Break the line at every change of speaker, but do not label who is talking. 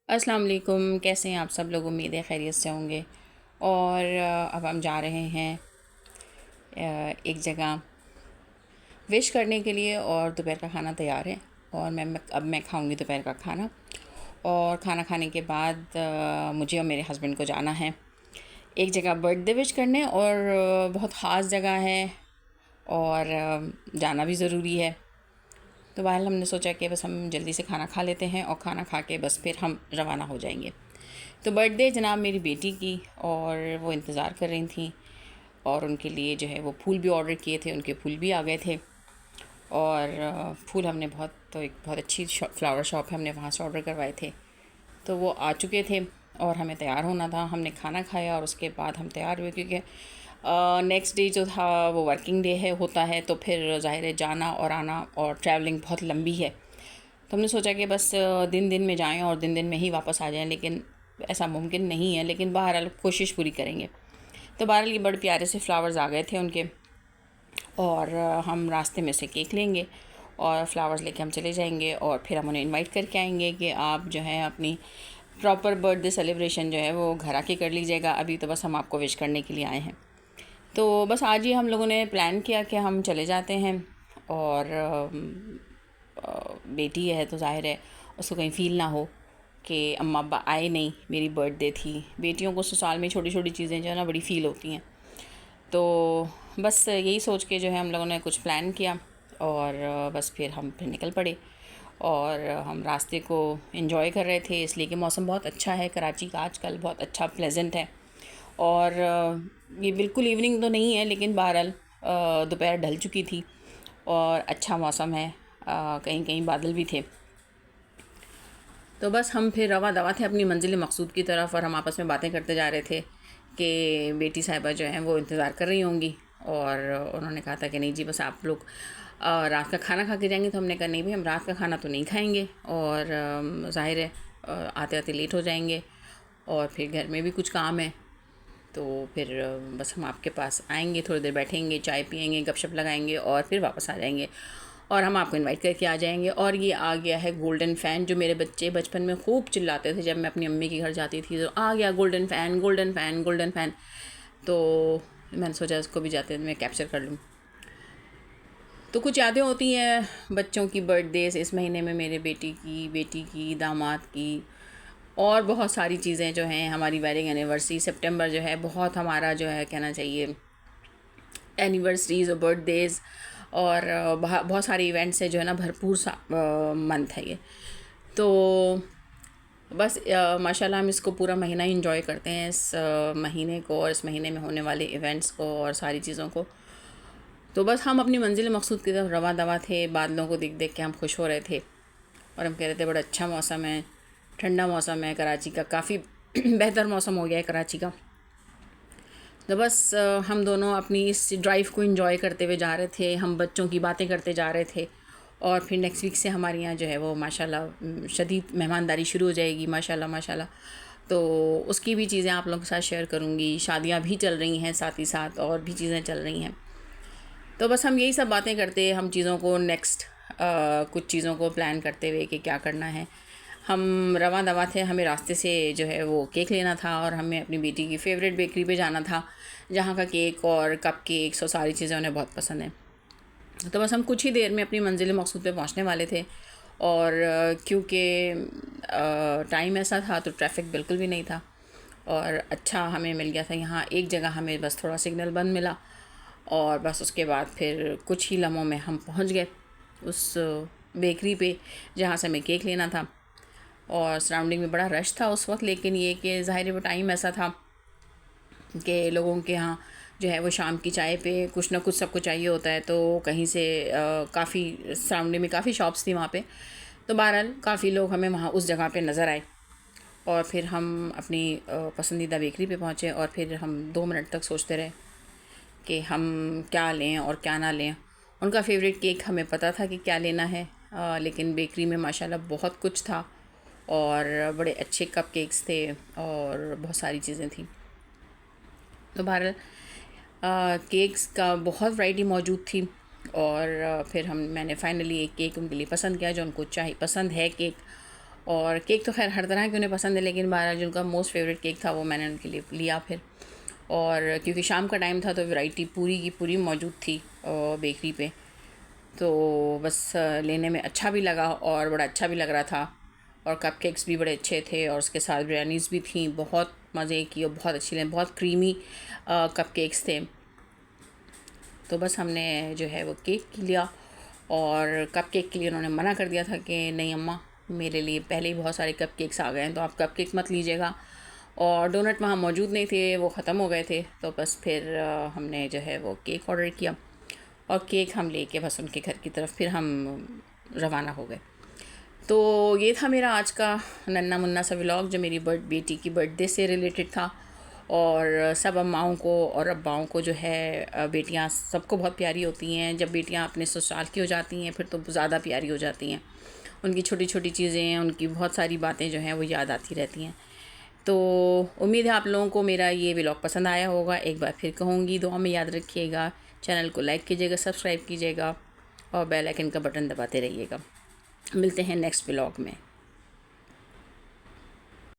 अस्सलाम वालेकुम। कैसे हैं आप सब लोग? उम्मीद है खैरियत से होंगे। और अब हम जा रहे हैं एक जगह विश करने के लिए और दोपहर का खाना तैयार है। और अब मैं खाऊंगी दोपहर का खाना। और खाना खाने के बाद मुझे और मेरे हस्बैंड को जाना है एक जगह बर्थडे विश करने। और बहुत ख़ास जगह है और जाना भी ज़रूरी है। तो बहरहाल हमने सोचा कि बस हम जल्दी से खाना खा लेते हैं और खाना खा के बस फिर हम रवाना हो जाएंगे। तो बर्थडे जनाब मेरी बेटी की, और वो इंतज़ार कर रही थी। और उनके लिए जो है वो फूल भी ऑर्डर किए थे, उनके फूल भी आ गए थे। और फूल हमने एक बहुत अच्छी फ्लावर शॉप है, हमने वहाँ से ऑर्डर करवाए थे। तो वो आ चुके थे और हमें तैयार होना था। हमने खाना खाया और उसके बाद हम तैयार हुए, क्योंकि नेक्स्ट डे जो था वो वर्किंग डे होता है। तो फिर ज़ाहिर है जाना और आना और ट्रैवलिंग बहुत लंबी है। तो हमने सोचा कि बस दिन दिन में जाएं और दिन दिन में ही वापस आ जाएं, लेकिन ऐसा मुमकिन नहीं है। लेकिन बहरहाल कोशिश पूरी करेंगे। तो बहरहाल ये बड़े प्यारे से फ्लावर्स आ गए थे उनके। और हम रास्ते में से केक लेंगे और फ्लावर्स लेके हम चले जाएंगे। और फिर हम उन्हें इनवाइट करके आएंगे कि आप जो है अपनी प्रॉपर बर्थडे सेलिब्रेशन जो है वो घर आके कर लीजिएगा। अभी तो बस हम आपको विश करने के लिए आए हैं। तो बस आज ही हम लोगों ने प्लान किया कि हम चले जाते हैं। और बेटी है तो जाहिर है उसको कहीं फ़ील ना हो कि अम्मा अब्बा आए नहीं, मेरी बर्थडे थी। बेटियों को ससुराल में छोटी छोटी चीज़ें जो है ना बड़ी फ़ील होती हैं। तो बस यही सोच के जो है हम लोगों ने कुछ प्लान किया। और बस फिर हम निकल पड़े। और हम रास्ते को एंजॉय कर रहे थे, इसलिए कि मौसम बहुत अच्छा है कराची का आजकल, बहुत अच्छा प्लेजेंट है। और ये बिल्कुल इवनिंग तो नहीं है, लेकिन बहरहाल दोपहर ढल चुकी थी और अच्छा मौसम है। कहीं कहीं बादल भी थे। तो बस हम फिर रवा दवा थे अपनी मंजिल मकसूद की तरफ। और हम आपस में बातें करते जा रहे थे कि बेटी साहिबा जो हैं वो इंतज़ार कर रही होंगी। और उन्होंने कहा था कि नहीं जी, बस आप लोग रात का खाना खा के जाएंगे। तो हमने कहा नहीं भाई, हम रात का खाना तो नहीं खाएंगे। और ज़ाहिर है आते आते लेट हो जाएंगे और फिर घर में भी कुछ काम है। तो फिर बस हम आपके पास आएंगे, थोड़ी देर बैठेंगे, चाय पियेंगे, गपशप लगाएंगे और फिर वापस आ जाएंगे। और हम आपको इनवाइट करके आ जाएंगे। और ये आ गया है गोल्डन फ़ैन, जो मेरे बच्चे बचपन में खूब चिल्लाते थे जब मैं अपनी अम्मी के घर जाती थी। तो आ गया golden fan, golden fan, golden fan. तो मैंने सोचा इसको भी जाते मैं कैप्चर कर लूँ। तो कुछ यादें होती हैं बच्चों की बर्थडेज इस महीने में, मेरे बेटी की, दामाद की। और बहुत सारी चीज़ें जो हैं, हमारी वेडिंग एनिवर्सरी सितंबर जो है बहुत हमारा जो है कहना चाहिए एनिवर्सरीज़ और बर्थडेज़ और बहुत सारे इवेंट्स है जो है ना, भरपूर सा मंथ है ये। तो बस माशाल्लाह हम इसको पूरा महीना इंजॉय करते हैं, इस महीने को और इस महीने में होने वाले इवेंट्स को और सारी चीज़ों को। तो बस हम अपनी मंजिल मकसूद की तरफ रवा दवा थे। बादलों को देख देख के हम खुश हो रहे थे और हम कह रहे थे बड़ा अच्छा मौसम है, ठंडा मौसम है कराची का, काफ़ी बेहतर मौसम हो गया है कराची का। तो बस हम दोनों अपनी इस ड्राइव को एंजॉय करते हुए जा रहे थे, हम बच्चों की बातें करते जा रहे थे। और फिर नेक्स्ट वीक से हमारे यहाँ जो है वो माशाल्लाह शदीद मेहमानदारी शुरू हो जाएगी, माशाल्लाह माशाल्लाह। तो उसकी भी चीज़ें आप लोगों के साथ शेयर करूँगी। शादियाँ भी चल रही हैं साथ ही साथ, और भी चीज़ें चल रही हैं। तो बस हम यही सब बातें करते, हम चीज़ों को नेक्स्ट कुछ चीज़ों को प्लान करते हुए कि क्या करना है। हम रवा दवा थे, हमें रास्ते से जो है वो केक लेना था और हमें अपनी बेटी की फ़ेवरेट बेकरी पे जाना था, जहाँ का केक और कप केक्स और सारी चीज़ें उन्हें बहुत पसंद है। तो बस हम कुछ ही देर में अपनी मंजिल मकसूद पे पहुँचने वाले थे। और क्योंकि टाइम ऐसा था तो ट्रैफिक बिल्कुल भी नहीं था और अच्छा हमें मिल गया था। यहाँ एक जगह हमें बस थोड़ा सिग्नल बंद मिला और बस उसके बाद फिर कुछ ही लम्हों में हम पहुँच गए उस बेकरी पे जहाँ से हमें केक लेना था। और सराउंडिंग में बड़ा रश था उस वक्त, लेकिन ये कि ज़ाहिर वो टाइम ऐसा था कि लोगों के यहाँ जो है वो शाम की चाय पे कुछ ना कुछ सबको चाहिए होता है। तो कहीं से काफ़ी सराउंडिंग में काफ़ी शॉप्स थी वहाँ पे। तो बहरहाल काफ़ी लोग हमें वहाँ उस जगह पे नज़र आए और फिर हम अपनी पसंदीदा बेकरी पे पहुँचे। और फिर हम 2 मिनट तक सोचते रहे कि हम क्या लें और क्या ना लें। उनका फेवरेट केक हमें पता था कि क्या लेना है, लेकिन बेकरी में माशाल्लाह बहुत कुछ था और बड़े अच्छे कप केक्स थे और बहुत सारी चीज़ें थी। तो बहरहाल केक्स का बहुत वैरायटी मौजूद थी। और फिर मैंने फ़ाइनली एक केक उनके लिए पसंद किया जो उनको पसंद है केक। और केक तो खैर हर तरह के उन्हें पसंद है, लेकिन बहरहाल जिनका मोस्ट फेवरेट केक था वो मैंने उनके लिए लिया फिर। और क्योंकि शाम का टाइम था तो वैरायटी पूरी की पूरी मौजूद थी बेकरी पे, तो बस लेने में अच्छा भी लगा और बड़ा अच्छा भी लग रहा था। और कपकेक्स भी बड़े अच्छे थे और उसके साथ बिरयानीज़ भी थी, बहुत मज़े की और बहुत अच्छी लगी, बहुत क्रीमी कपकेक्स थे। तो बस हमने जो है वो केक लिया, और कपकेक के लिए उन्होंने मना कर दिया था कि नहीं अम्मा, मेरे लिए पहले ही बहुत सारे कपकेक्स आ गए हैं तो आप कपकेक मत लीजिएगा। और डोनट वहाँ मौजूद नहीं थे, वो ख़त्म हो गए थे। तो बस फिर हमने जो है वो केक ऑर्डर किया और केक हम लेके बस उनके घर की तरफ फिर हम रवाना हो गए। तो ये था मेरा आज का नन्ना मुन्ना सा व्लॉग जो मेरी बेटी की बर्थडे से रिलेटेड था। और सब अम्माओं को और अब्बाओं को जो है बेटियां सबको बहुत प्यारी होती हैं। जब बेटियां अपने ससुराल की हो जाती हैं फिर तो ज़्यादा प्यारी हो जाती हैं। उनकी छोटी छोटी चीज़ें, उनकी बहुत सारी बातें जो हैं वो याद आती रहती हैं। तो उम्मीद है आप लोगों को मेरा ये व्लॉग पसंद आया होगा। एक बार फिर कहूँगी, दुआ में याद रखिएगा, चैनल को लाइक कीजिएगा, सब्सक्राइब कीजिएगा और बेल आइकन का बटन दबाते रहिएगा। मिलते हैं नेक्स्ट व्लॉग में।